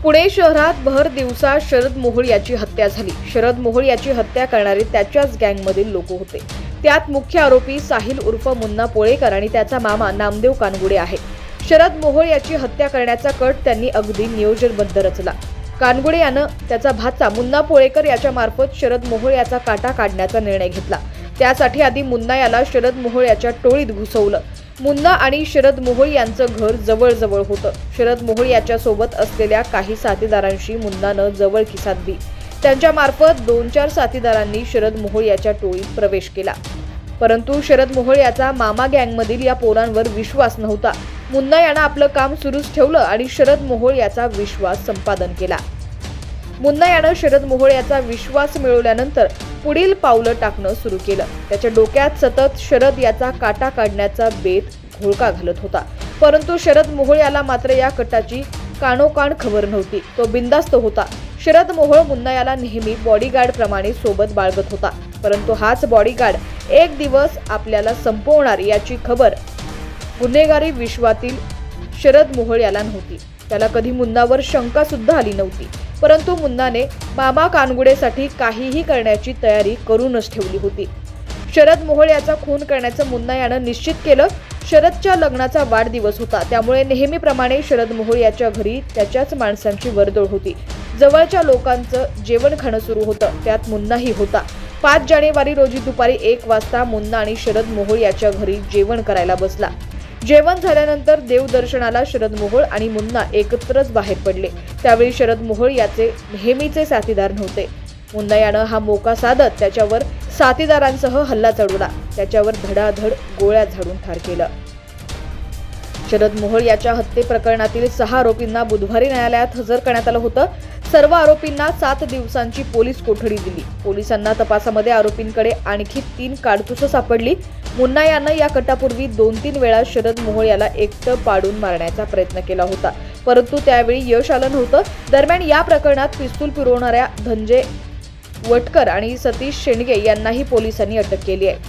पुणे शहरात भर दिवसा शरद मोहोळ याची हत्या झाली। शरद मोहोळ याची हत्या करणारे त्याच्याच गँगमधील लोक होते। त्यात मुख्य आरोपी साहिल उर्फ मुन्ना पोळेकर आणि त्याचा मामा नामदेव कानगुडे आहे। शरद मोहोळ याची हत्या करण्याचा कट त्यांनी अगदी नियोजनबद्ध रचला। कानगुडे यानं त्याचा भाचा मुन्ना पोळेकर याच्या मार्फत शरद मोहोळ याचा काटा काढण्याचा निर्णय घेतला। त्यासाठी आधी मुन्ना याला शरद मोहोळ याच्या टोळीत घुसवलं। मुन्ना आणि शरद मोहोळ यांचं घर जवळ होतं। शरद मोहोळ याच्या सोबत असलेल्या काही साथीदारांशी मुन्नानं जवळकी साधली। त्यांच्या मार्फत 2-4 साथीदारांनी शरद मोहोळ याच्या टोळीत प्रवेश केला। परंतु शरद मोहोळ याचा मामा गँगमधील या पोरांवर विश्वास नव्हता। मुन्ना यानं आपलं काम सुरूच ठेवलं आणि शरद मोहोळ याचा विश्वास संपादन केला। मुन्ना यानं शरद मोहोळ याचा विश्वास मिळवल्यानंतर पुढील पावलं टाकणं सुरू केलं। त्याच्या डोक्यात सतत शरद याचा काटा काढण्याचा बेत घोळका घालत होता। परंतु शरद मोहोळ याला मात्र या कटाची कानोकान खबर नव्हती। तो बिनधास्त होता। शरद मोहोळ मुन्ना याला नेहमी बॉडीगार्ड प्रमाणे सोबत बाळगत होता। परंतु हाच बॉडीगार्ड एक दिवस आपल्याला संपवणार याची खबर गुन्हेगारी विश्वातील शरद मोहोळ याला नव्हती। त्याला कधी मुन्नावर शंका सुद्धा आली नव्हती। परंतु मुन्नाने मामा कानगुडेसाठी काहीही करण्याची तयारी करूनच ठेवली होती। शरद मोहोळ याचा खून करण्याचं मुन्ना यानं निश्चित केलं। शरदच्या लग्नाचा वाढदिवस होता, त्यामुळे नेहमीप्रमाणे शरद मोहोळ याच्या घरी त्याच्याच माणसांची वर्दळ होती। जवळच्या लोकांचं जेवण खाणं सुरू होतं, त्यात मुन्नाही होता। 5 जानेवारी रोजी दुपारी 1 वाजता मुन्ना आणि शरद मोहोळ याच्या घरी जेवण करायला बसला। जेवण झाल्यानंतर देवदर्शनाला शरद मोहोळ आणि मुन्ना एकत्रच बाहेर पडले। त्यावेळी शरद मोहोळ याचे नेहमीचे साथीदार नव्हते। मुन्ना यानं हा मोका साधत त्याच्यावर साथीदारांसह हल्ला चढवला। त्याच्यावर धडाधड गोळ्या झाडून ठार केलं। शरद मोहोळ याच्या हत्ये प्रकरणातील 6 आरोपींना बुधवारी न्यायालयात हजर करण्यात आलं होतं। सर्व आरोपींना 7 दिवसांची पोलीस कोठडी दिली। पोलिसांना तपासामध्ये आरोपींकडे आणखी 3 काडतुसं सापडली। मुन्ना यानं या कटापूर्वी 2-3 वेळा शरद मोहोळ याला एकटं पाडून मारण्याचा प्रयत्न केला होता, परंतु त्यावेळी यश आलं नव्हतं। दरम्यान या प्रकरणात पिस्तूल पुरवणाऱ्या धनंजय वटकर आणि सतीश शेंडगे यांनाही पोलिसांनी अटक केली आहे।